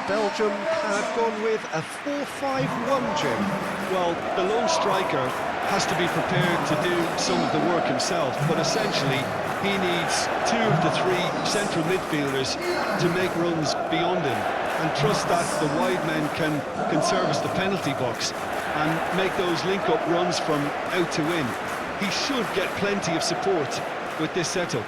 Belgium have gone with a 4-5-1, Jim. Well, the lone striker has to be prepared to do some of the work himself, but essentially he needs two of the three central midfielders to make runs beyond him and trust that the wide men can service the penalty box and make those link-up runs from out to in. He should get plenty of support with this setup.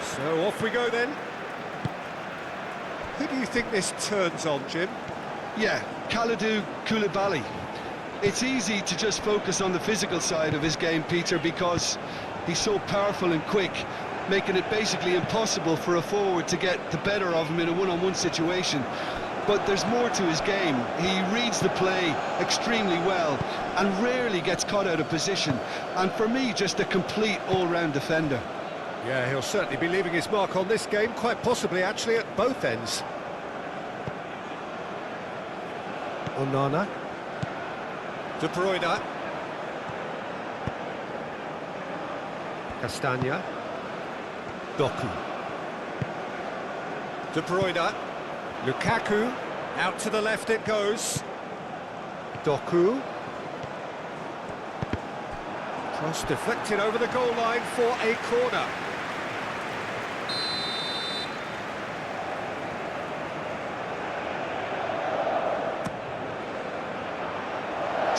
So off we go then. Who do you think this turns on, Jim? Yeah, Kalidou Koulibaly. It's easy to just focus on the physical side of his game, Peter, because he's so powerful and quick, making it basically impossible for a forward to get the better of him in a one-on-one situation. But there's more to his game. He reads the play extremely well and rarely gets caught out of position. And for me, just a complete all-round defender. Yeah, he'll certainly be leaving his mark on this game, quite possibly actually at both ends. Onana. De Bruyne. Castagna. Doku. De Bruyne. Lukaku. Out to the left it goes. Doku. Cross deflected over the goal line for a corner.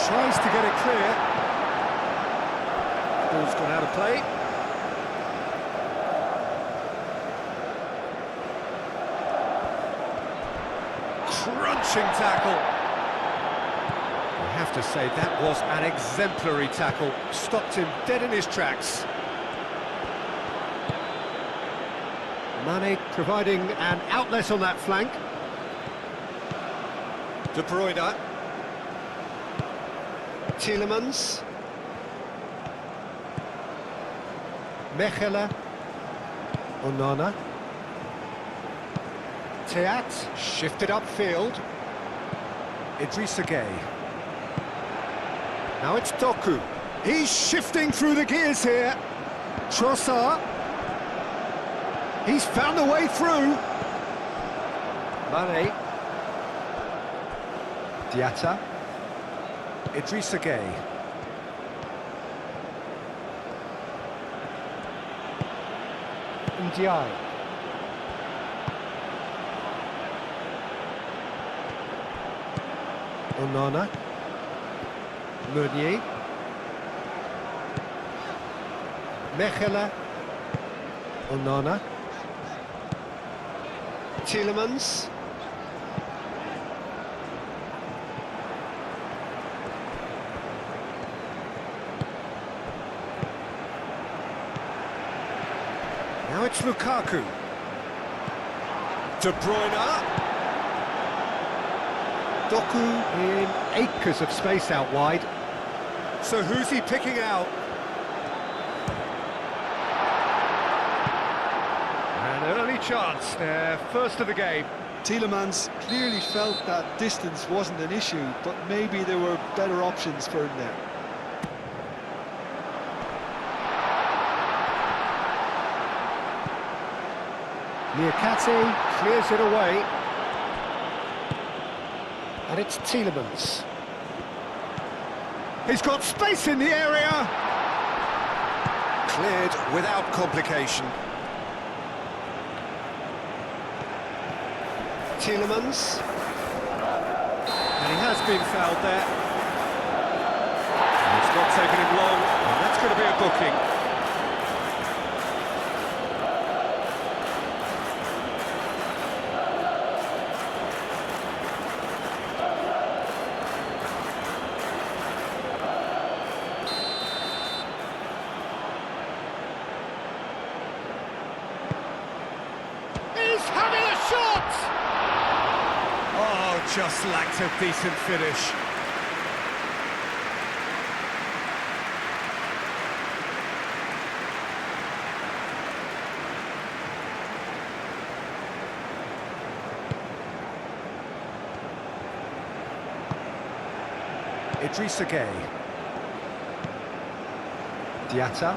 Tries to get it clear. Ball's gone out of play. Crunching tackle. I have to say that was an exemplary tackle. Stopped him dead in his tracks. Mane providing an outlet on that flank. De Bruyne. Tielemans. Mechelen. Onana. Teat, shifted upfield. Idrissa Gueye. Now it's Doku. He's shifting through the gears here. Trossard. He's found a way through. Mane. Diatta. Idrissa Gueye. Ndiaye. Onana. Meunier. Mechelen. Onana. Tielemans. Now it's Lukaku. De Bruyne. Doku in acres of space out wide. So who's he picking out? An early chance there, first of the game. Tielemans clearly felt that distance wasn't an issue, but maybe there were better options for him there. Niakate clears it away. And it's Tielemans. He's got space in the area! Cleared without complication. Tielemans. And he has been fouled there. And it's not taken him long, and that's going to be a booking. Having a shot! Oh, just lacked a decent finish. Idrissa Gueye. Diatta.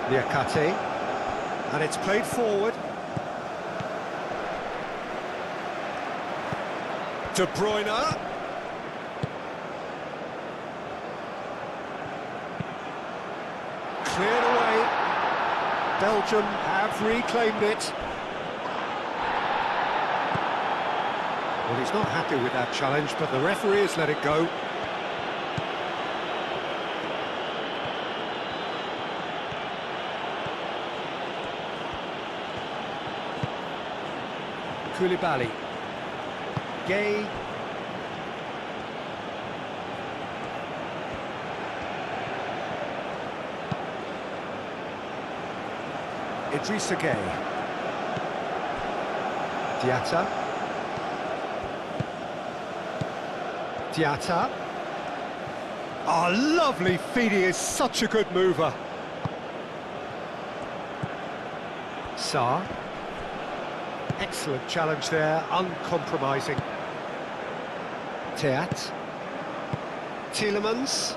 Niakate. And it's played forward. De Bruyne. Cleared away. Belgium have reclaimed it. Well, he's not happy with that challenge, but the referee has let it go. Koulibaly. Gueye. Idrissa Gueye. Diatta. Diatta. Oh, lovely feed, he is such a good mover. Sarr. Excellent challenge there, uncompromising. Theat. Tielemans.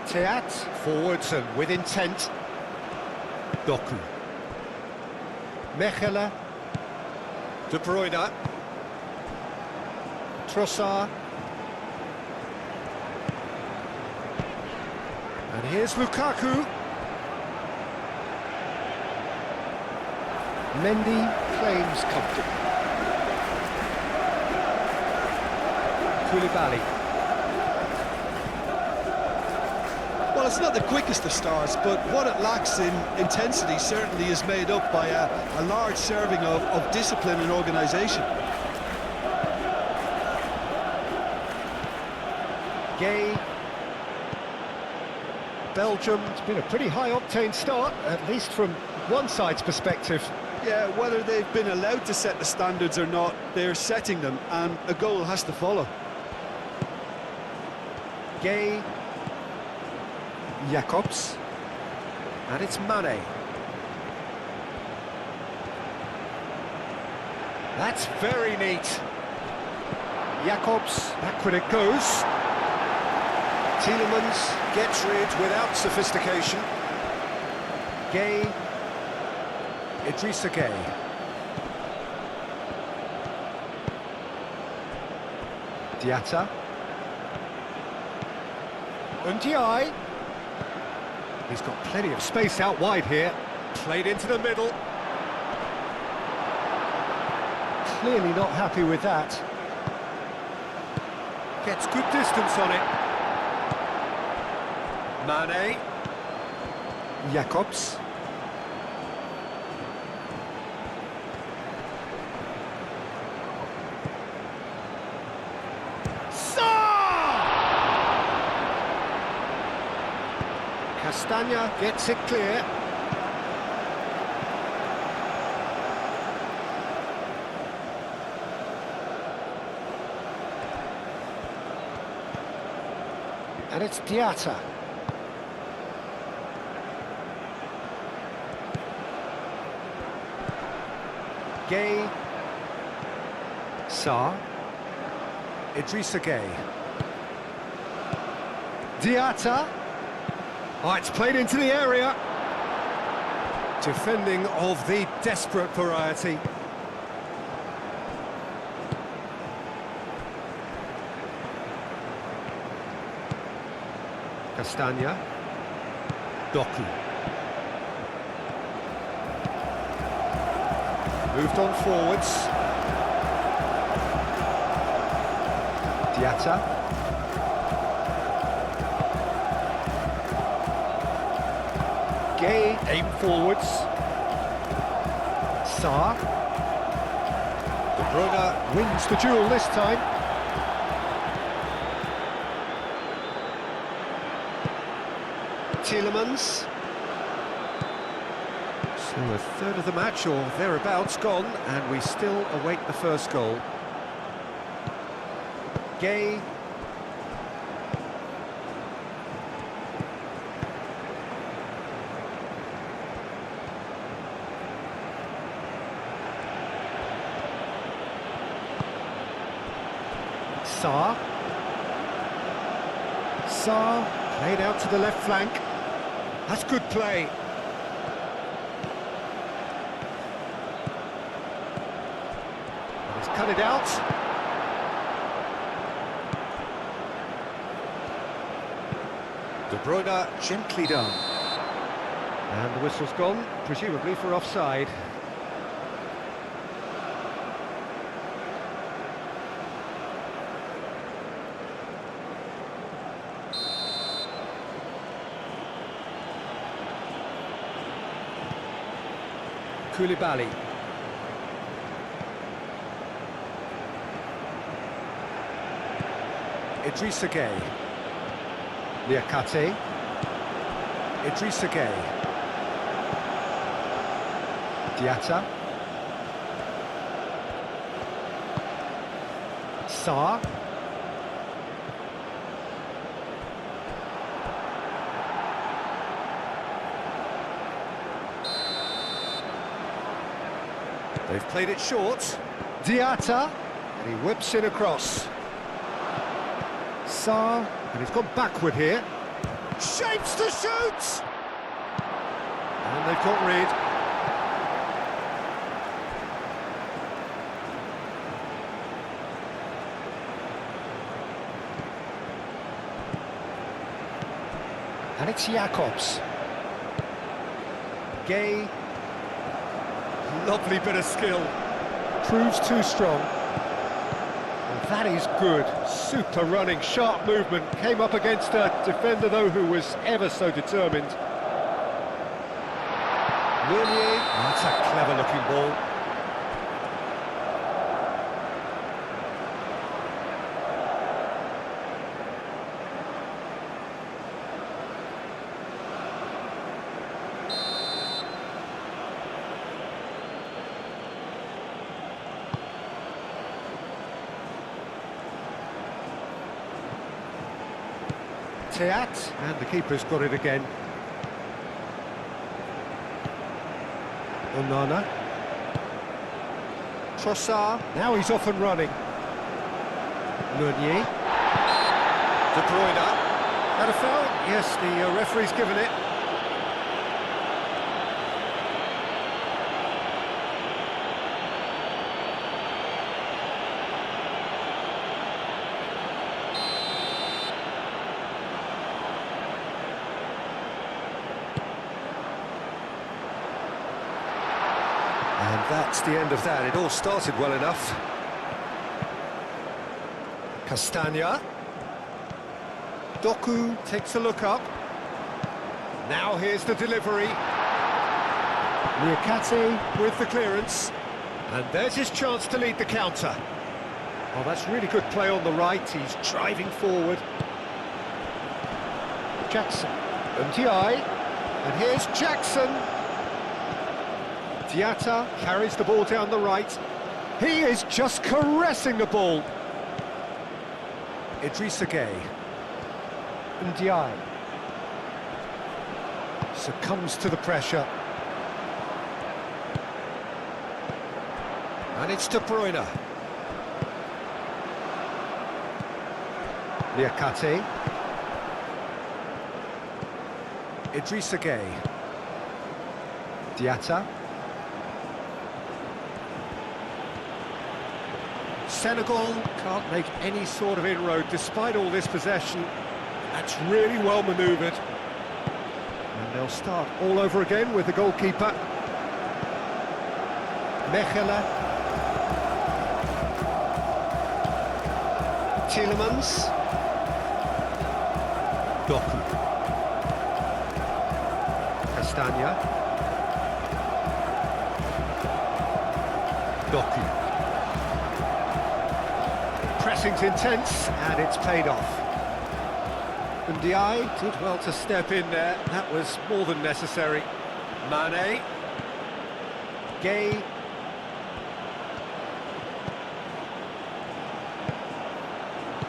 Theat, forwards and with intent. Doku. Mechelen. De Bruyne. Trossard. And here's Lukaku. Mendy claims comfortably. Koulibaly. Well, it's not the quickest of starts, but what it lacks in intensity certainly is made up by a large serving of discipline and organisation. Gueye. Belgium, it's been a pretty high-octane start, at least from one side's perspective. Yeah, whether they've been allowed to set the standards or not, they're setting them, and a goal has to follow. Gueye. Jacobs. And it's Mane. That's very neat. Jacobs, backward it goes. Tielemans gets rid without sophistication. Gueye. Idrissa Gueye. Diatta. Ndiaye. He's got plenty of space out wide here. Played into the middle. Clearly not happy with that. Gets good distance on it. Mane. Jacobs. Castagna gets it clear. And it's Diatta. Gueye. Sarr. Idrissa Gueye. Diatta. Oh, it's played into the area. Defending of the desperate variety. Castagna. Doku. Moved on forwards. Diatta. Gueye, aim forwards. Sarr. De Bruyne wins the duel this time. Tielemans. So a third of the match or thereabouts gone, and we still await the first goal. Gueye. Sarr. Sarr, played out to the left flank. That's good play. He's cut it out. De Bruyne, gently done. And the whistle's gone, presumably for offside. Koulibaly. Idrissa Gueye. Liakate. Idrissa Gueye. Diatta. Sarr. They've played it short. Diatta. And he whips it across. Sarr. And he's gone backward here. Shapes to shoot! And they've got rid. And it's Jacobs. Gueye. Lovely bit of skill. Proves too strong. And that is good. Super running, sharp movement. Came up against a defender, though, who was ever so determined. Meunier. That's a clever-looking ball. Teat, and the keeper's got it again. Onana. Trossard, now he's off and running. Meunier. De Bruyne. That a foul? Yes, the referee's given it. And that's the end of that. It all started well enough. Castagna. Doku takes a look up. Now here's the delivery. Liakate with the clearance. And there's his chance to lead the counter. Oh, that's really good play on the right. He's driving forward. Jackson. Ndiaye. And here's Jackson. Diatta carries the ball down the right. He is just caressing the ball. Idrissa Gueye. Ndiaye. Succumbs to the pressure. And it's De Bruyne. Liakate. Idrissa Gueye. Diatta. Senegal can't make any sort of inroad despite all this possession. That's really well manoeuvred. And they'll start all over again with the goalkeeper. Mechelen. Tielemans. Doku. Castagna. Doku. Pressing's intense, and it's paid off. Ndiaye did well to step in there. That was more than necessary. Mane. Gueye.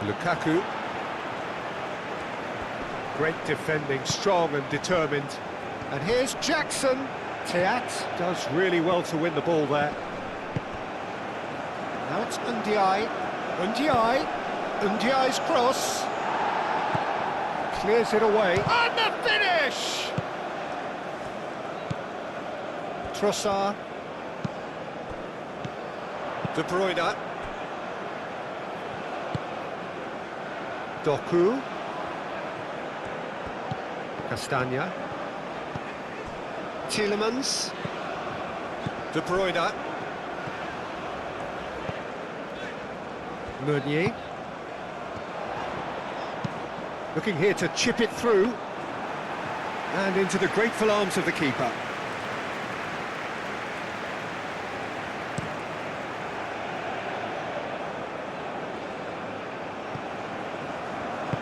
Lukaku. Great defending, strong and determined. And here's Jackson. Teat does really well to win the ball there. Now it's Ndiaye. Ndiaye. Ndiaye's cross. Clears it away. And the finish! Trossard. De Bruyne. Doku. Castagna. Tielemans. De Bruyne. Meunier. Looking here to chip it through. And into the grateful arms of the keeper.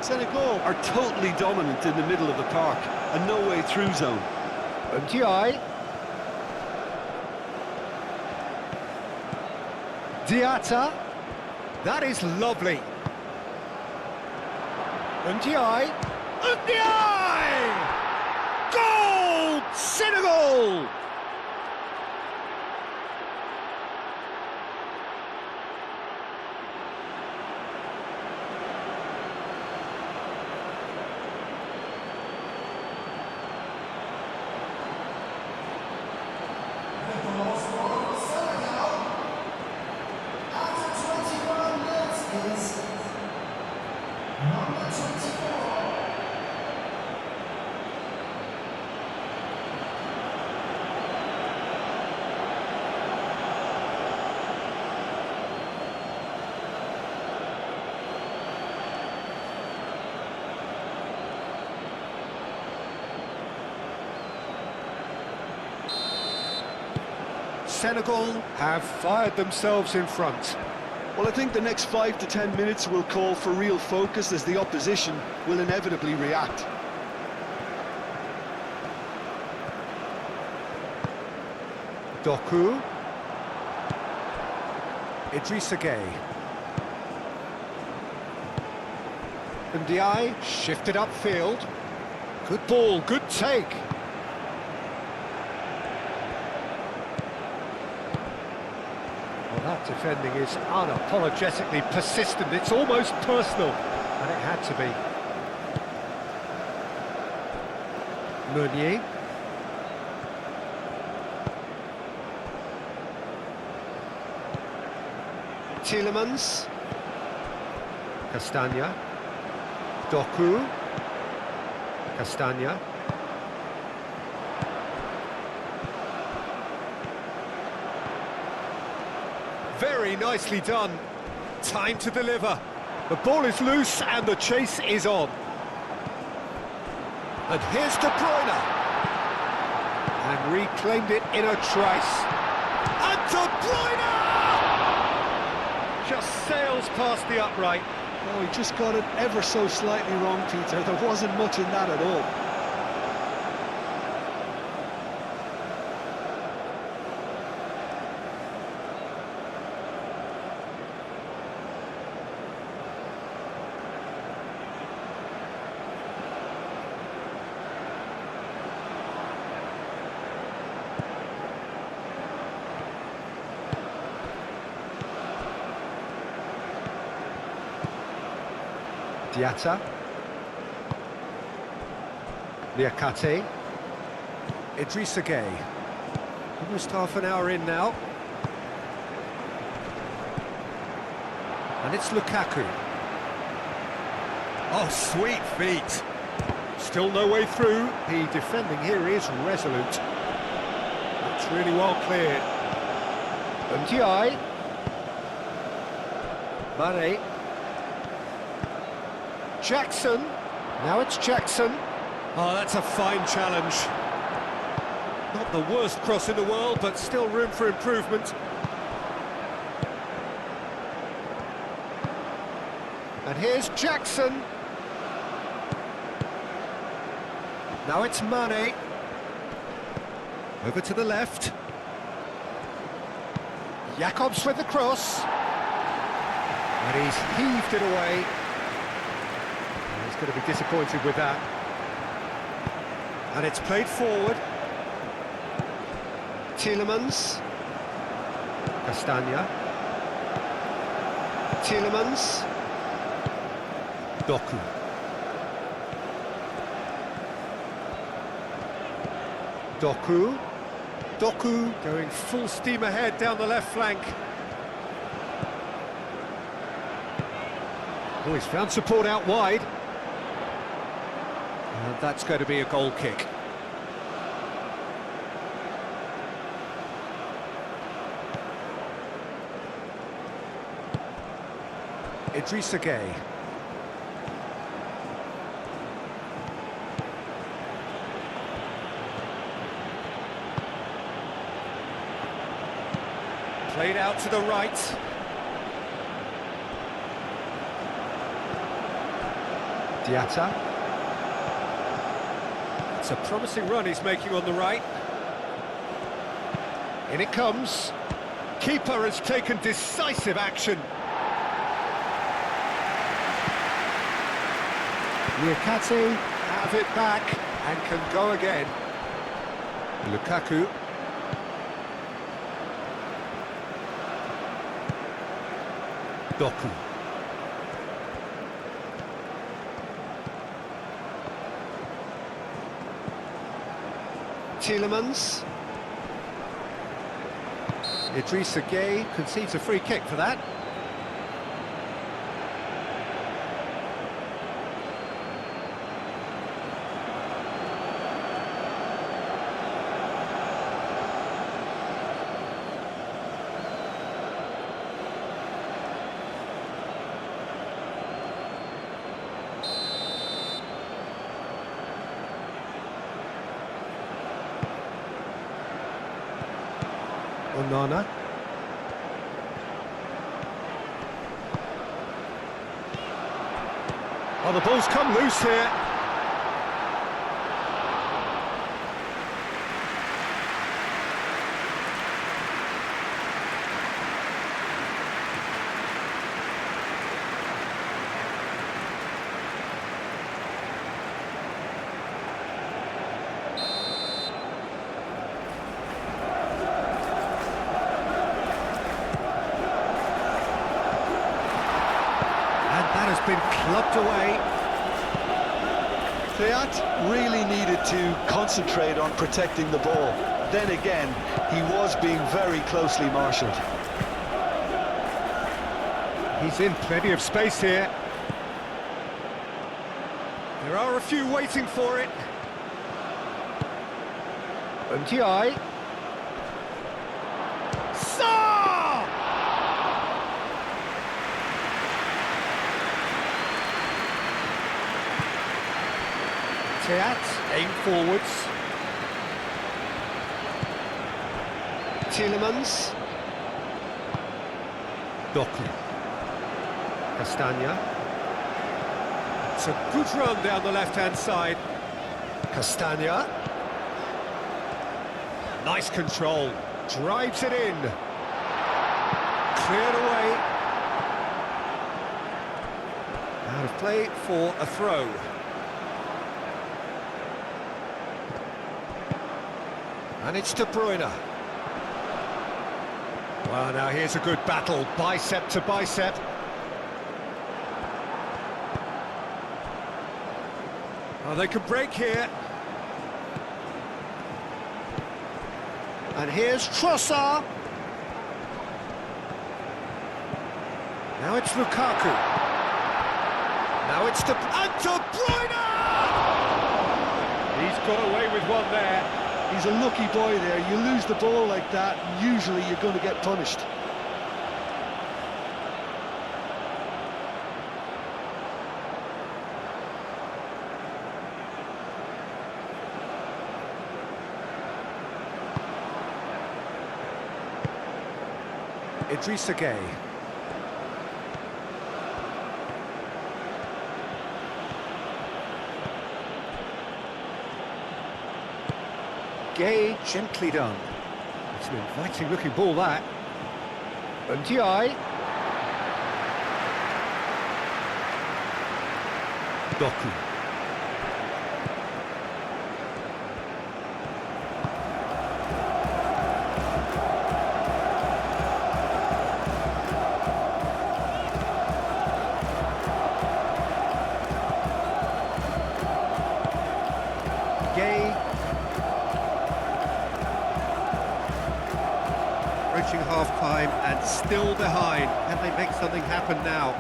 Senegal are totally dominant in the middle of the park, a no-way through zone. Ndiaye. Diatta. That is lovely. Ndiaye. Ndiaye! Goal! Senegal! Senegal have fired themselves in front. Well, I think the next 5 to 10 minutes will call for real focus as the opposition will inevitably react. Doku. Idrissa Gueye. Ndiaye shifted upfield. Good ball, good take. That defending is unapologetically persistent. It's almost personal, and it had to be. Meunier. Tielemans. Castagna. Doku. Castagna. Very nicely done. Time to deliver. The ball is loose and the chase is on. And here's De Bruyne. And reclaimed it in a trice. And De Bruyne! Just sails past the upright. Oh, he just got it ever so slightly wrong, Peter. There wasn't much in that at all. Diatta. Niakate. Idrissa Gueye. Almost half an hour in now. And it's Lukaku. Oh, sweet feet. Still no way through. The defending here is resolute. That's really well cleared. Ndiaye. Mane. Jackson. Now it's Jackson. Oh, that's a fine challenge. Not the worst cross in the world, but still room for improvement. And here's Jackson. Now it's Mane. Over to the left. Jakobs with the cross. And he's heaved it away. He's going to be disappointed with that. And it's played forward. Tielemans. Castagna. Tielemans. Doku. Doku. Doku going full steam ahead down the left flank. Oh, he's found support out wide. And that's going to be a goal kick. Idrissa Gueye. Played out to the right. Diatta. It's a promising run he's making on the right. In it comes. Keeper has taken decisive action. Niakate have it back and can go again. Lukaku. Doku. Tielemans. Idrissa Gueye concedes a free kick for that. Onana. Oh, the ball's come loose here. Been clubbed away. Theat really needed to concentrate on protecting the ball. Then again, he was being very closely marshalled. He's in plenty of space here. There are a few waiting for it. Ndiaye. Theat, aim forwards. Tielemans. Doku. Castagna. It's a good run down the left-hand side. Castagna. Nice control. Drives it in. Cleared away. Out of play for a throw. And it's De Bruyne. Well, now here's a good battle, bicep to bicep. Oh, they could break here. And here's Trossard. Now it's Lukaku. Now it's De Bruyne! He's got away with one there. He's a lucky boy there. You lose the ball like that, and usually you're going to get punished. Idrissa Gueye. Gueye gently done. It's an inviting looking ball that. Ndiaye. Doku. and still behind. Can they make something happen now?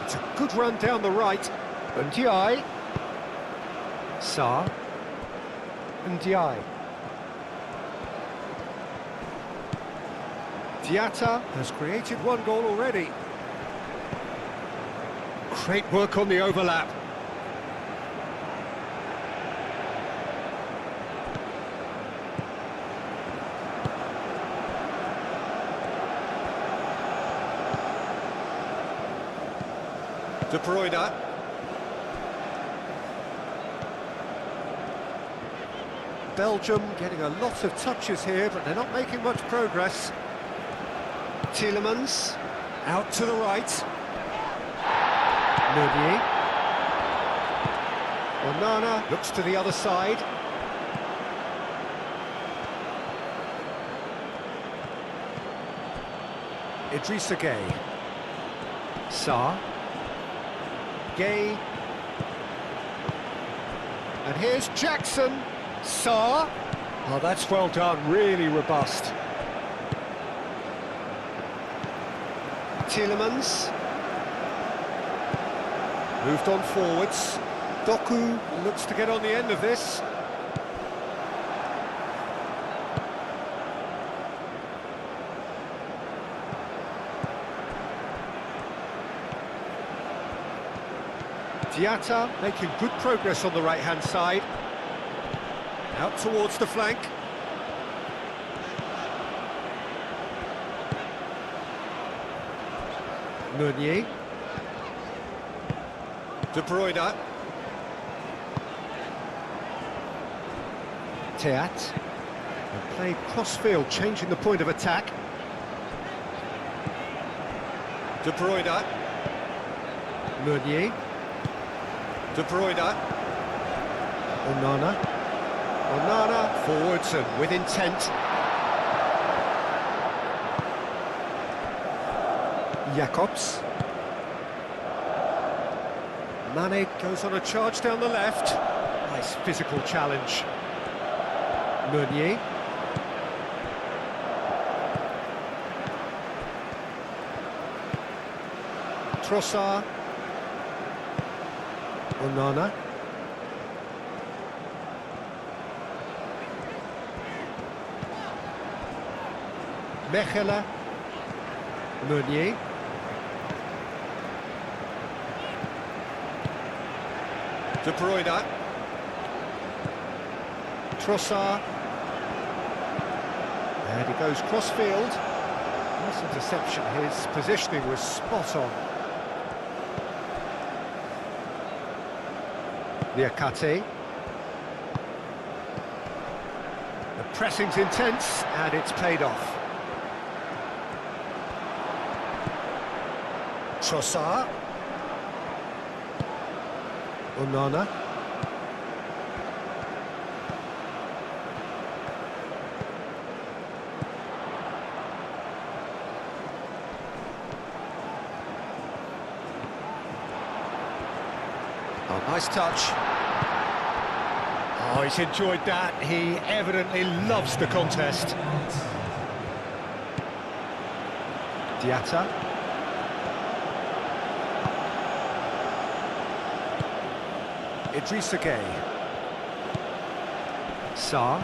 It's a good run down the right. Ndiaye. Sarr. Ndiaye. Diatta has created one goal already. Great work on the overlap. De Bruyne. Belgium getting a lot of touches here, but they're not making much progress. Tielemans, out to the right. Meunier. Onana looks to the other side. Idrissa Gueye. Sarr. Gueye. And here's Jackson. Sarr. Oh, that's well done, really robust. Tielemans. Moved on forwards. Doku looks to get on the end of this. Diatta making good progress on the right-hand side. Out towards the flank. Meunier. De Bruyne. Theat. And played cross-field, changing the point of attack. De Bruyne. Meunier. De Bruyne. Onana. Onana forwards and with intent. Jacobs. Mane goes on a charge down the left. Nice physical challenge. Meunier. Trossard. Onana. Mechelen. Meunier. De Bruyne. Trossard. And he goes cross-field. Nice interception. His positioning was spot on. Niakate. The pressing's intense, and it's paid off. Trossard. Onana. Oh, nice touch. Oh, he's enjoyed that. He evidently loves the contest. Diatta. Idrissa Gueye. Sarr.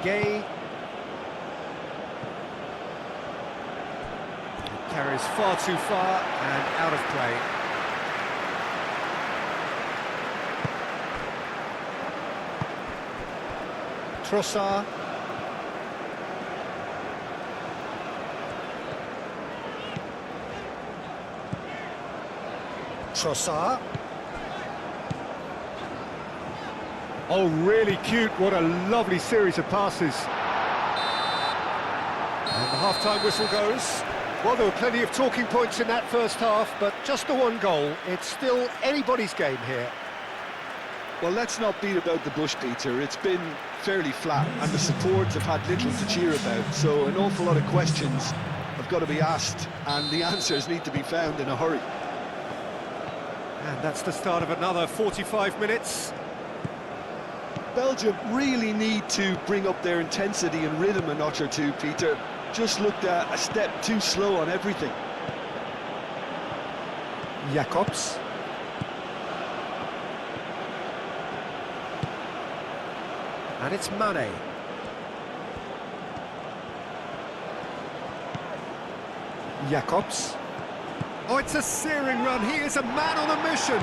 Gueye. Carries far too far and out of play. Trossard. Trossard. Oh, really cute. What a lovely series of passes. And the half-time whistle goes. Well, there were plenty of talking points in that first half, but just the one goal. It's still anybody's game here. Well, let's not beat about the bush, Peter. It's been fairly flat, and the supports have had little to cheer about, so an awful lot of questions have got to be asked, and the answers need to be found in a hurry. And that's the start of another 45 minutes. Belgium really need to bring up their intensity and rhythm a notch or two, Peter. Just looked a step too slow on everything. Jacobs. And it's Mane. Jacobs. Oh, it's a searing run. He is a man on a mission.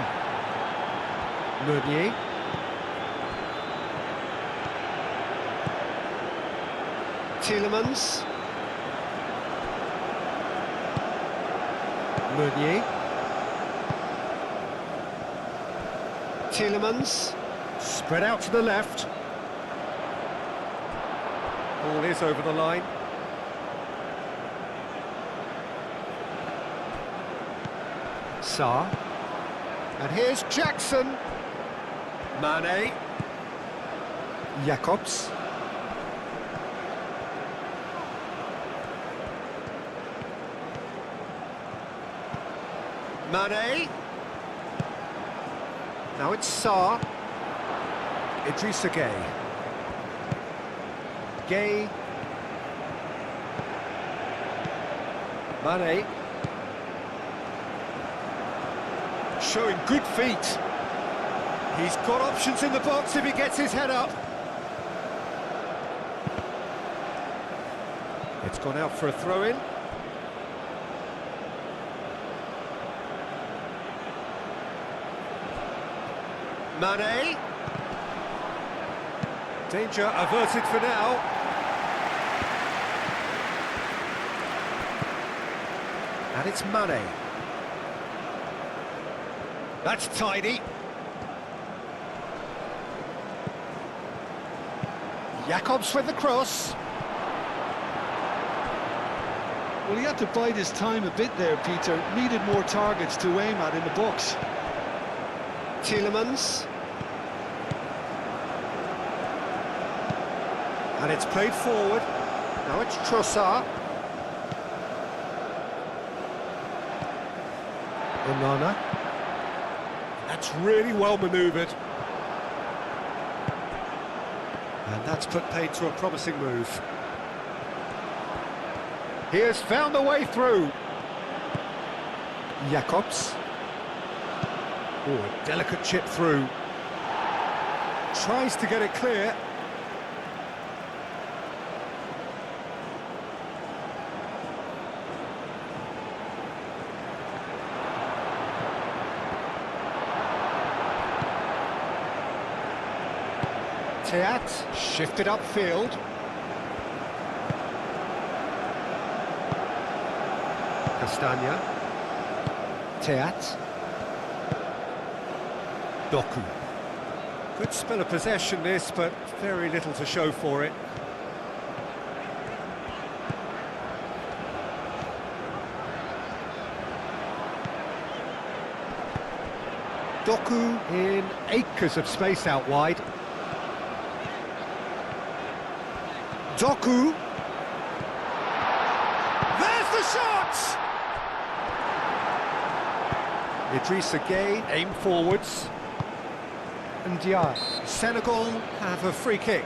Meunier. Tielemans. Meunier. Tielemans. Spread out to the left. Ball is over the line. Sarr. And here's Jackson. Mane. Jacobs. Mane. Now it's Sarr. Idrissa Gueye. Gueye. Mane. Showing good feet. He's got options in the box if he gets his head up. It's gone out for a throw-in. Mane. Danger averted for now. And it's Mane. That's tidy. Jacobs with the cross. Well, he had to bide his time a bit there, Peter. Needed more targets to aim at in the box. Tielemans. And it's played forward. Now it's Trossard. Onana. That's really well manoeuvred. And that's put paid to a promising move. He has found a way through. Jacobs. Oh, a delicate chip through. Tries to get it clear. Teat shifted upfield. Castagna. Teat. Doku. Good spell of possession this, but very little to show for it. Doku in acres of space out wide. Doku. There's the shot! Idrissa Gueye aim forwards. And Senegal have a free kick.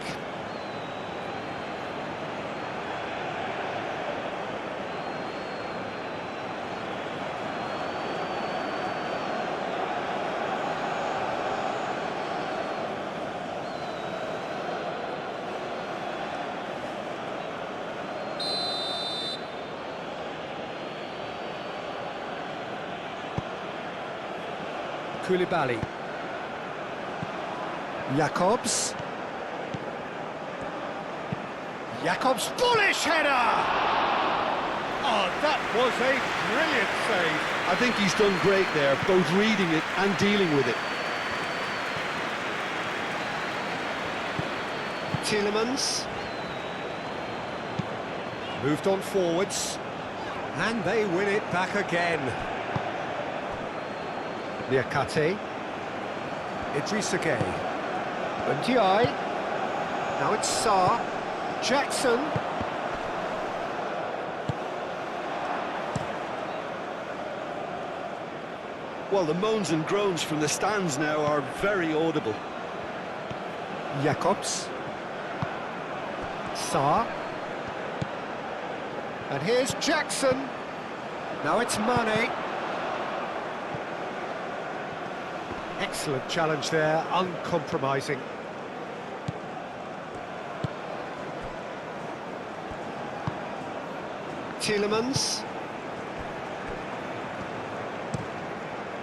Koulibaly. Jacobs. Jacobs, bullish header! Oh, that was a brilliant save. I think he's done great there, both reading it and dealing with it. Tielemans. Moved on forwards. And they win it back again. Niakate. Idrissa Gueye. Ndiaye. Now it's Sarr. Jackson. Well, the moans and groans from the stands now are very audible. Jacobs. Saar. And here's Jackson. Now it's Mane. Excellent challenge there, uncompromising. Tielemans.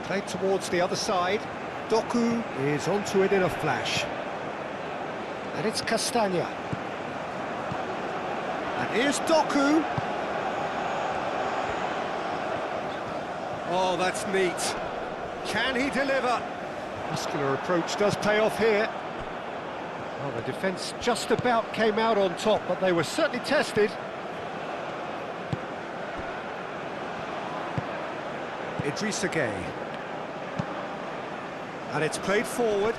Played towards the other side. Doku is onto it in a flash. And it's Castagna. And here's Doku. Oh, that's neat. Can he deliver? Muscular approach does pay off here. Well, the defence just about came out on top, but they were certainly tested. Idrissa Gueye. And it's played forward.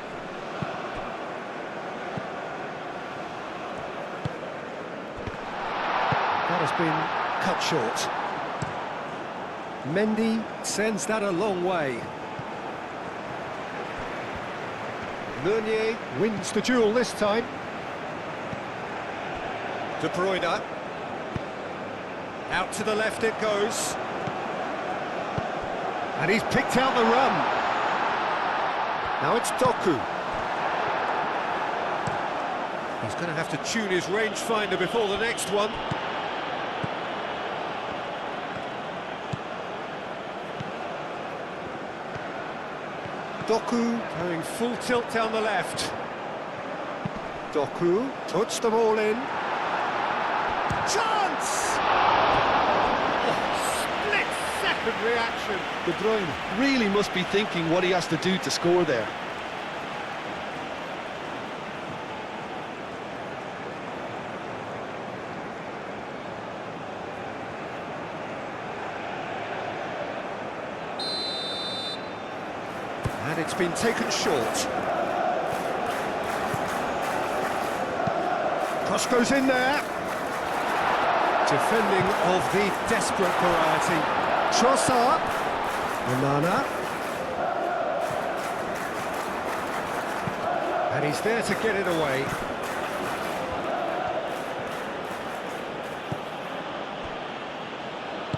That has been cut short. Mendy sends that a long way. Meunier wins the duel this time. De Bruyne. Out to the left it goes. And he's picked out the run. Now it's Doku. He's going to have to tune his rangefinder before the next one. Doku going full tilt down the left. Doku puts them all in. Chance! Oh, split-second reaction. De Bruyne really must be thinking what he has to do to score there. And it's been taken short. Cross goes in there. Defending of the desperate variety. Trossard. Onana. And he's there to get it away.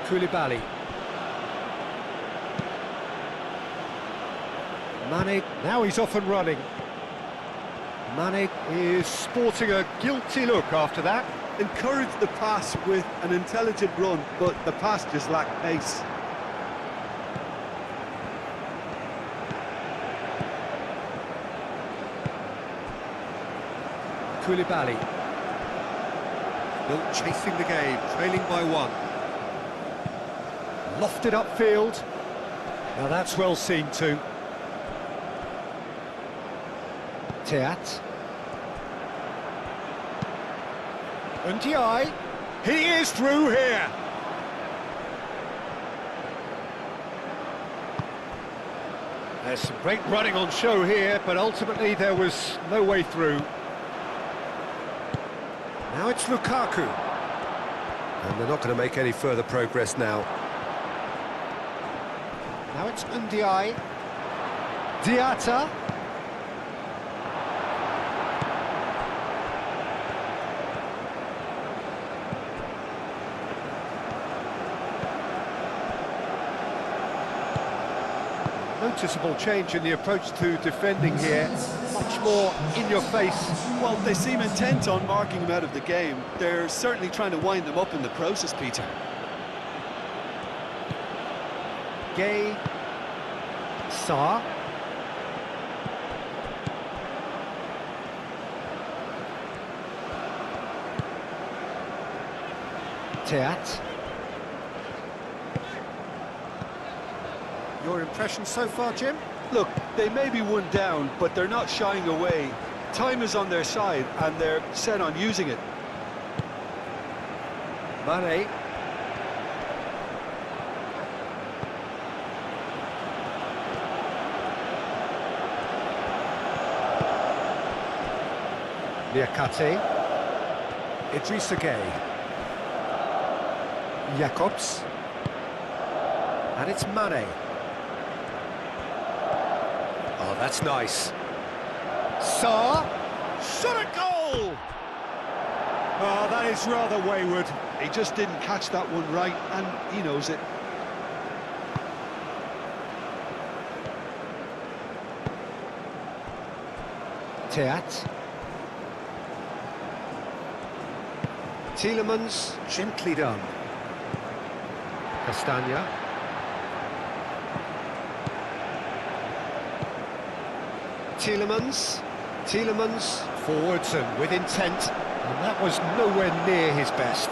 Koulibaly. Mane, now he's off and running. Mane is sporting a guilty look after that. Encouraged the pass with an intelligent run, but the pass just lacked pace. Koulibaly. Still chasing the game, trailing by one. Lofted upfield. Now that's well seen too. Teat. Ndiaye. He is through here. There's some great running on show here, but ultimately there was no way through. Now it's Lukaku. And they're not going to make any further progress now. Now it's Ndiaye. Diatta. Noticeable change in the approach to defending here. Much more in your face. Well, they seem intent on marking him out of the game. They're certainly trying to wind them up in the process, Peter. Gueye. Saar. Teat. Your impression so far, Jim? Look, they may be one down, but they're not shying away. Time is on their side, and they're set on using it. Mane. Niakate. Idrissa Gueye. Jacobs. And it's Mane. Oh, that's nice. Saar. Shot at goal! Oh, that is rather wayward. He just didn't catch that one right, and he knows it. Teat. Tielemans, gently done. Castagna. Tielemans, forwards and with intent, and that was nowhere near his best.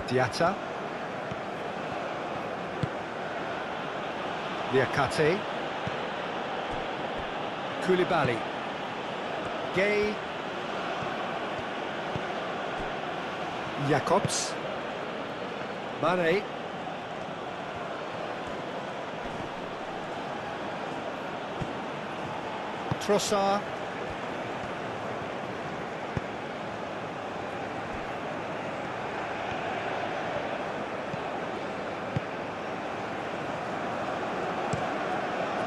Diatta. Liakate. Koulibaly. Gay. Jacobs. Mane. Trossard.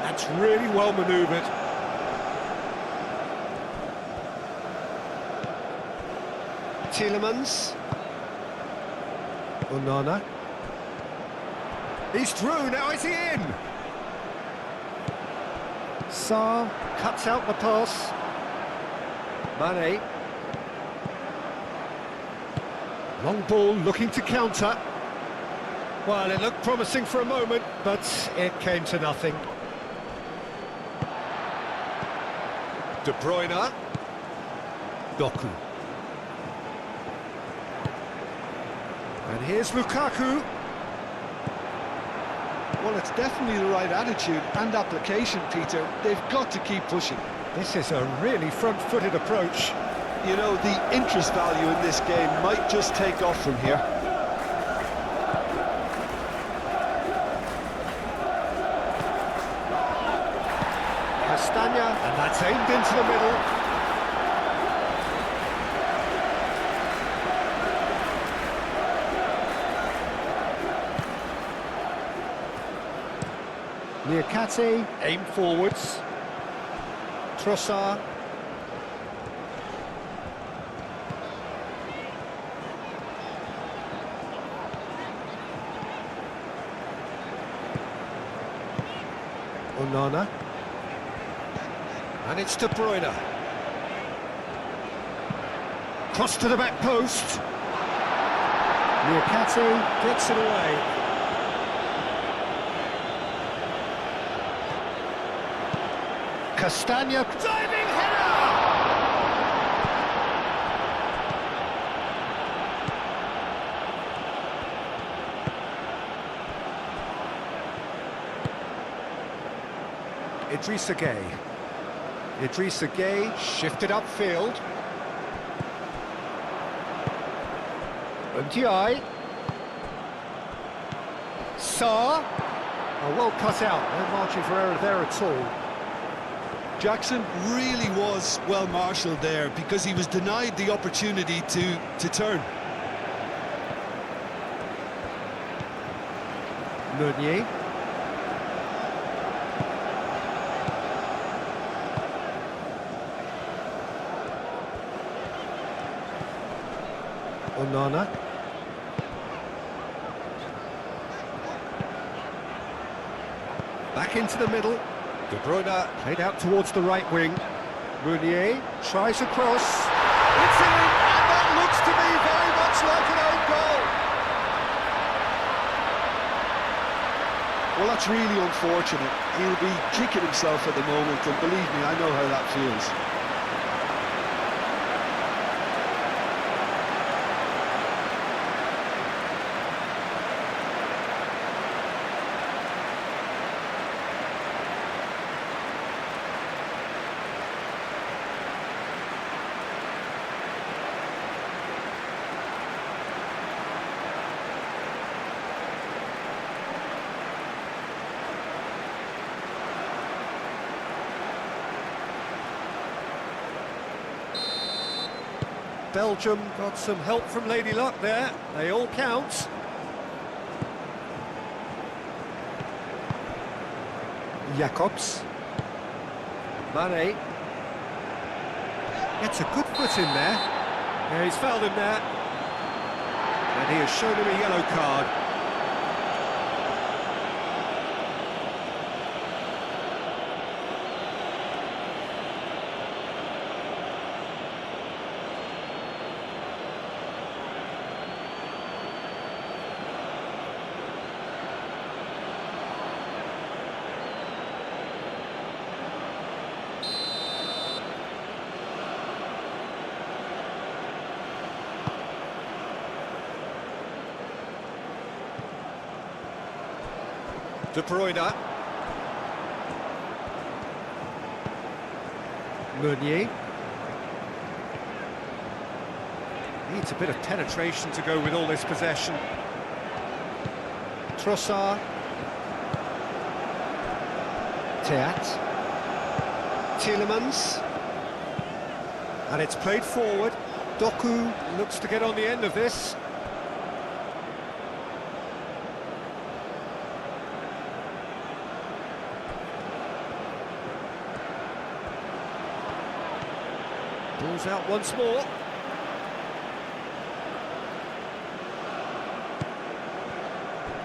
That's really well manoeuvred. Tielemans. Onana. He's through, now is he in? Sarr cuts out the pass. Mane. Long ball looking to counter. Well, it looked promising for a moment, but it came to nothing. De Bruyne. Doku. And here's Lukaku. Well, it's definitely the right attitude and application, Peter. They've got to keep pushing. This is a really front-footed approach. You know, the interest value in this game might just take off from here. Castagna, and that's aimed into the middle. Liakate, aimed forwards. Trossard. Onana. And it's De Bruyne. Cross to the back post. Liakate gets it away. Castagna, diving header! Idrissa Gueye shifted upfield. Ndiaye. Sarr. Oh, well cut out, no margin for error there at all. Jackson really was well marshalled there because he was denied the opportunity to turn. Meunier. Onana. Back into the middle. De Bruyne played out towards the right wing. Meunier tries a cross. It's in, and that looks to me very much like an own goal. Well, that's really unfortunate. He'll be kicking himself at the moment, and believe me, I know how that feels. Belgium got some help from Lady Luck there. They all count. Jacobs. Mane. Gets a good foot in there. Yeah, he's fouled him there. And he has shown him a yellow card. De Bruyne. Meunier. Needs a bit of penetration to go with all this possession. Trossard. Teat. Tielemans. And it's played forward. Doku looks to get on the end of this. Ball's out once more.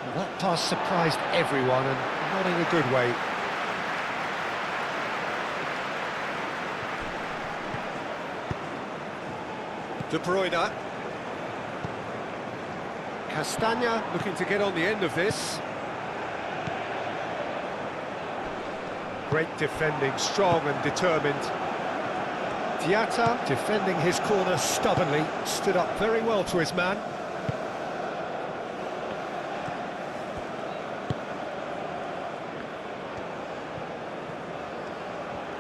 Well, that pass surprised everyone, and not in a good way. De Bruyne. Castagna looking to get on the end of this. Great defending, strong and determined. Diatta, defending his corner stubbornly, stood up very well to his man.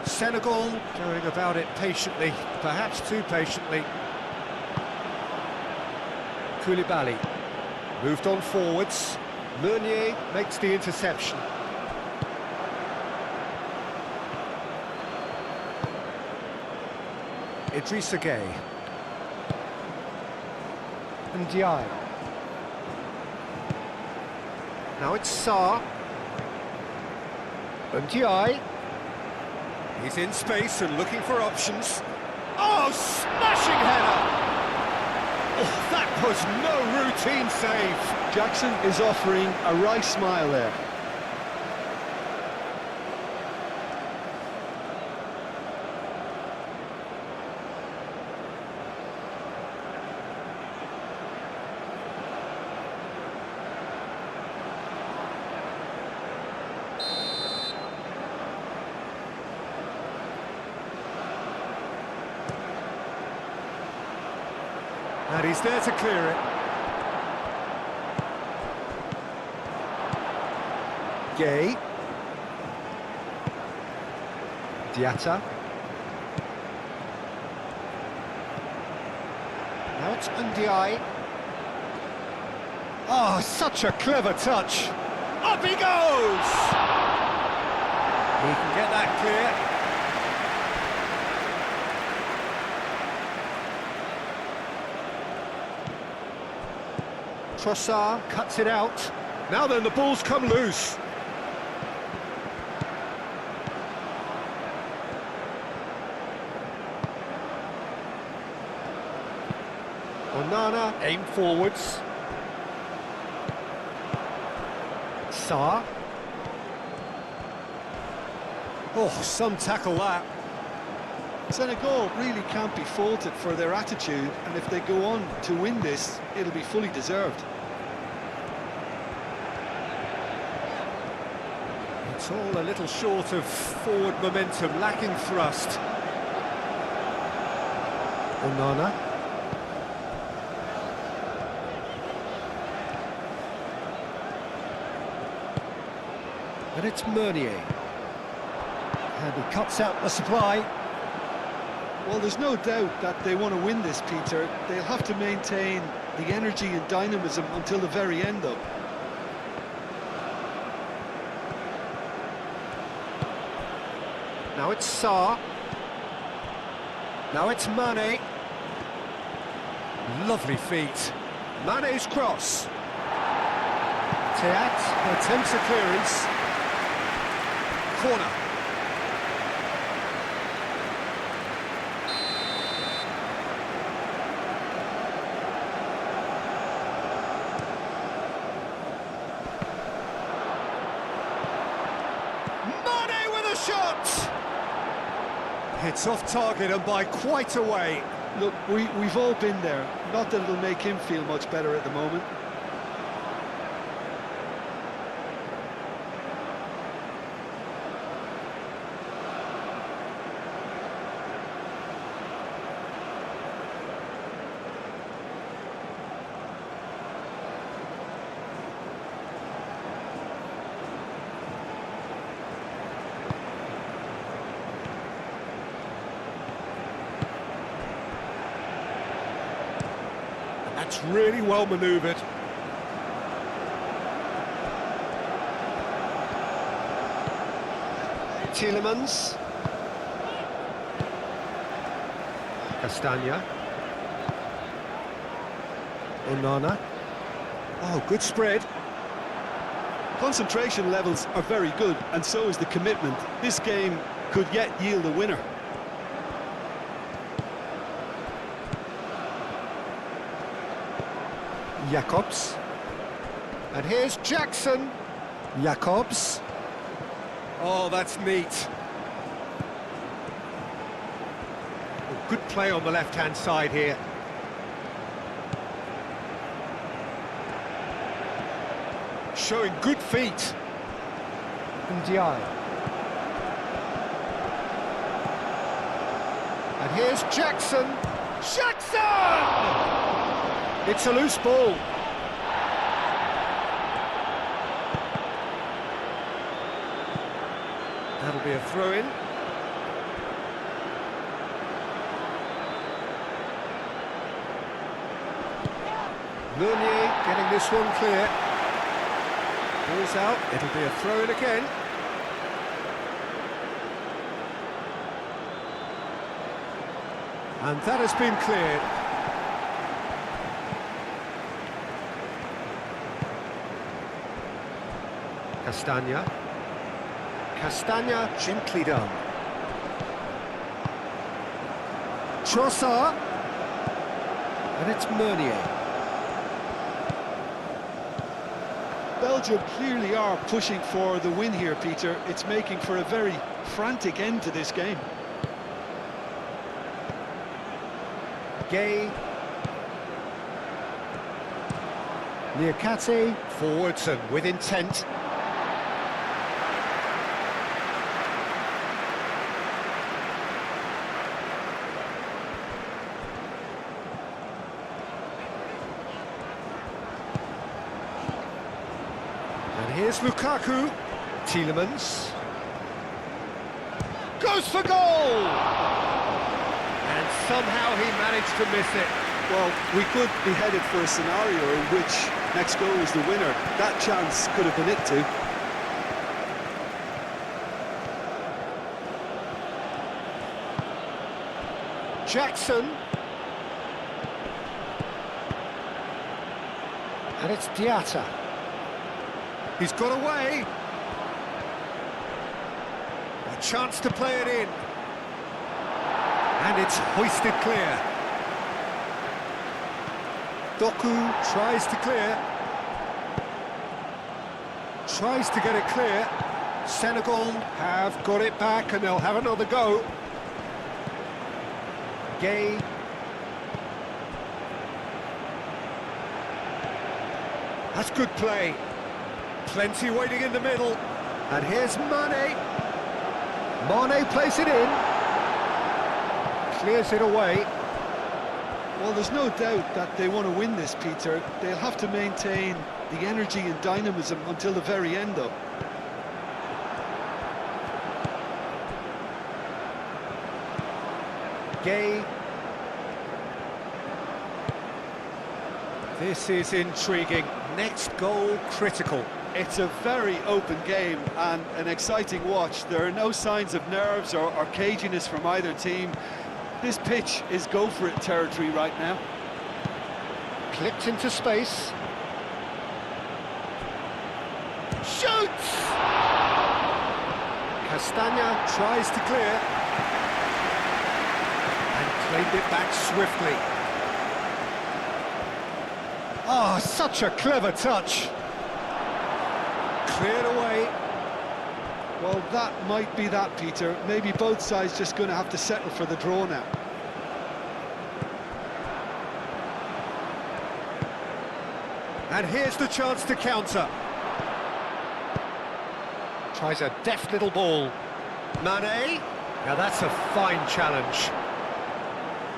Senegal going about it patiently, perhaps too patiently. Koulibaly moved on forwards. Meunier makes the interception. Idrissa Gueye. And Ndiaye. Now it's Sarr. And Ndiaye. He's in space and looking for options. Oh, smashing header! Oh, that was no routine save. Jackson is offering a wry smile there. And he's there to clear it. Gueye. Diatta. Now it's Ndiaye. Oh, such a clever touch. Up he goes! He can get that clear. Trossard cuts it out. Now then, the ball's come loose. Onana aimed forwards. Sarr. Oh, some tackle that. Senegal really can't be faulted for their attitude, and if they go on to win this, it'll be fully deserved. It's all a little short of forward momentum, lacking thrust. Onana. And it's Meunier. And he cuts out the supply. Well, there's no doubt that they want to win this, Peter. They'll have to maintain the energy and dynamism until the very end, though. Now it's Sarr. Now it's Mane. Lovely feet. Mane's cross. Teat attempts a clearance. Corner. Mane with a shot! It's off target and by quite a way. Look, we've all been there. Not that it'll make him feel much better at the moment. That's really well manoeuvred. Tielemans. Castagna. Onana. Oh, good spread. Concentration levels are very good, and so is the commitment. This game could yet yield a winner. Jacobs. And here's Jackson. Jacobs. Oh, that's neat. Oh, good play on the left-hand side here. Showing good feet. Ndiaye. And here's Jackson. Jackson! It's a loose ball. That'll be a throw-in. Meunier getting this one clear. Ball's out, it'll be a throw-in again. And that has been cleared. Castagna. Castagna, gently done. Trossard. And it's Meunier. Belgium clearly are pushing for the win here, Peter. It's making for a very frantic end to this game. Gay. Niakate. Forwards and with intent. And here's Lukaku. Tielemans. Goes for goal! And somehow he managed to miss it. Well, we could be headed for a scenario in which next goal was the winner. That chance could have been it too. Jackson. And it's Diatta. He's got away. A chance to play it in. And it's hoisted clear. Doku tries to clear. Tries to get it clear. Senegal have got it back and they'll have another go. Gay. That's good play. Plenty waiting in the middle. And here's Mane. Mane plays it in. Clears it away. Well, there's no doubt that they want to win this, Peter. They'll have to maintain the energy and dynamism until the very end, though. Gay. This is intriguing. Next goal critical. It's a very open game and an exciting watch. There are no signs of nerves or caginess from either team. This pitch is go-for-it territory right now. Flicked into space. Shoots! Castagna tries to clear. And claimed it back swiftly. Oh, such a clever touch. Cleared away. Well, that might be that, Peter. Maybe both sides just going to have to settle for the draw now. And here's the chance to counter. Tries a deft little ball. Mane. Now that's a fine challenge.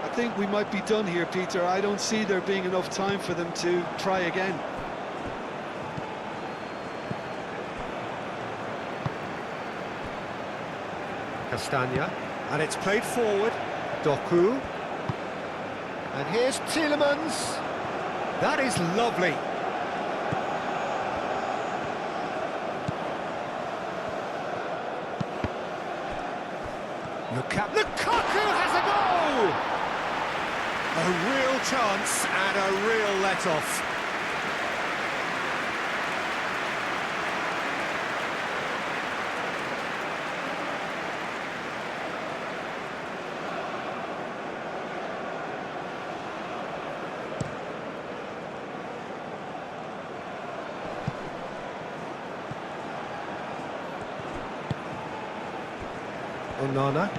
I think we might be done here, Peter. I don't see there being enough time for them to try again. Castagna, and it's played forward. Doku. And here's Tielemans. That is lovely. Lukaku has a goal! A real chance and a real let-off. Onana.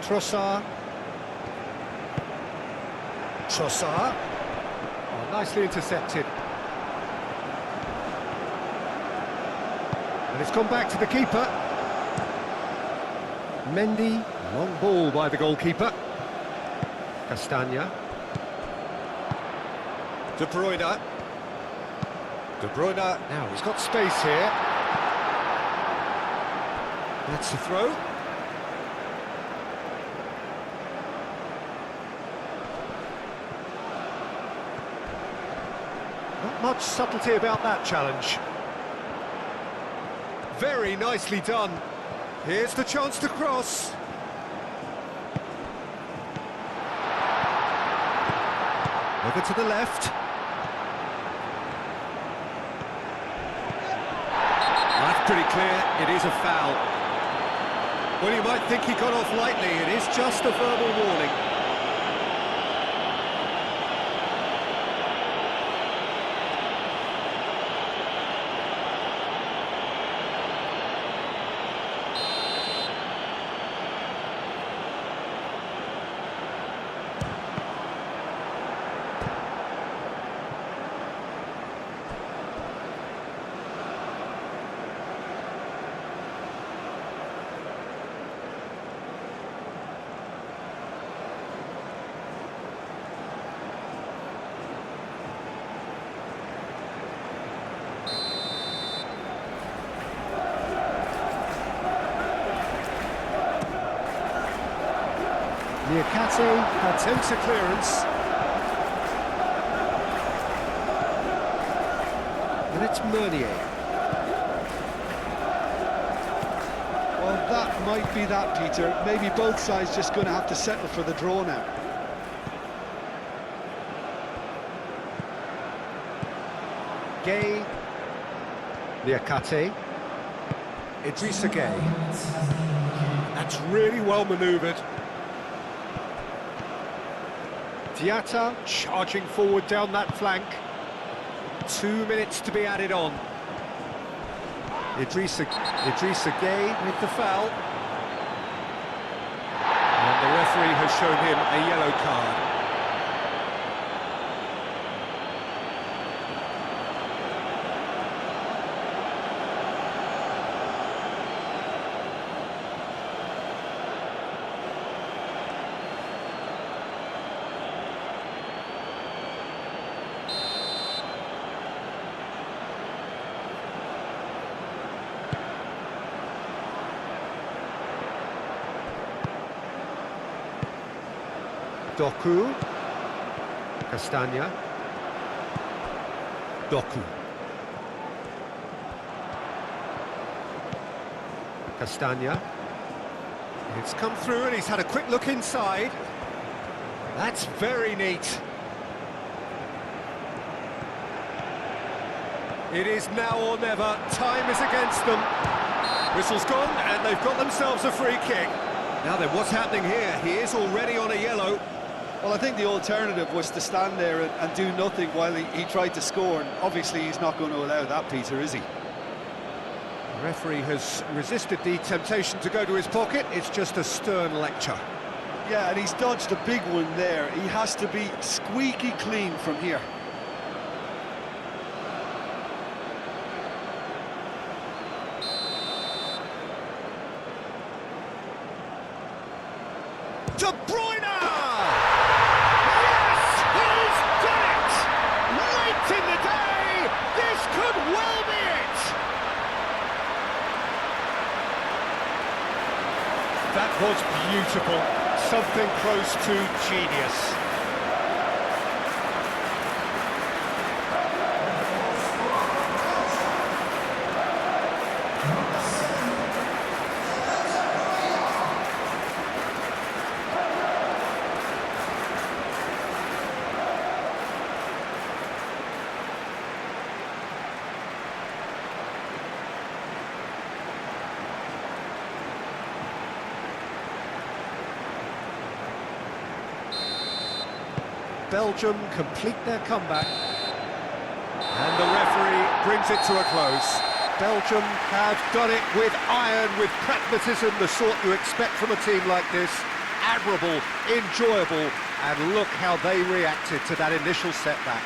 Trossard. Oh, nicely intercepted. And it's gone back to the keeper. Mendy, long ball by the goalkeeper. Castagna. De Bruyne. Now he's got space here. That's the throw. Not much subtlety about that challenge. Very nicely done. Here's the chance to cross. Over to the left. That's pretty clear. It is a foul. Well, you might think he got off lightly. It is just a verbal warning. Niakate attempts a clearance. And it's Meunier. Well, that might be that, Peter. Maybe both sides just going to have to settle for the draw now. Gay. Niakate. Idrissa Gay. That's really well manoeuvred. Diatta charging forward down that flank. 2 minutes to be added on. Idrissa Gay with the foul. And the referee has shown him a yellow card. Doku. Castagna. Doku. Castagna. It's come through and he's had a quick look inside. That's very neat. It is now or never. Time is against them. Whistle's gone, and they've got themselves a free kick. Now then, what's happening here? He is already on a yellow. Well, I think the alternative was to stand there and do nothing while he tried to score, and obviously he's not going to allow that, Peter, is he? The referee has resisted the temptation to go to his pocket. It's just a stern lecture. Yeah, and he's dodged a big one there. He has to be squeaky clean from here. De Bruyne! Yes, he's done it! Late in the day, this could well be it! That was beautiful, something close to genius. Belgium complete their comeback, and the referee brings it to a close. Belgium have done it with iron, with pragmatism, the sort you expect from a team like this. Admirable, enjoyable, and look how they reacted to that initial setback.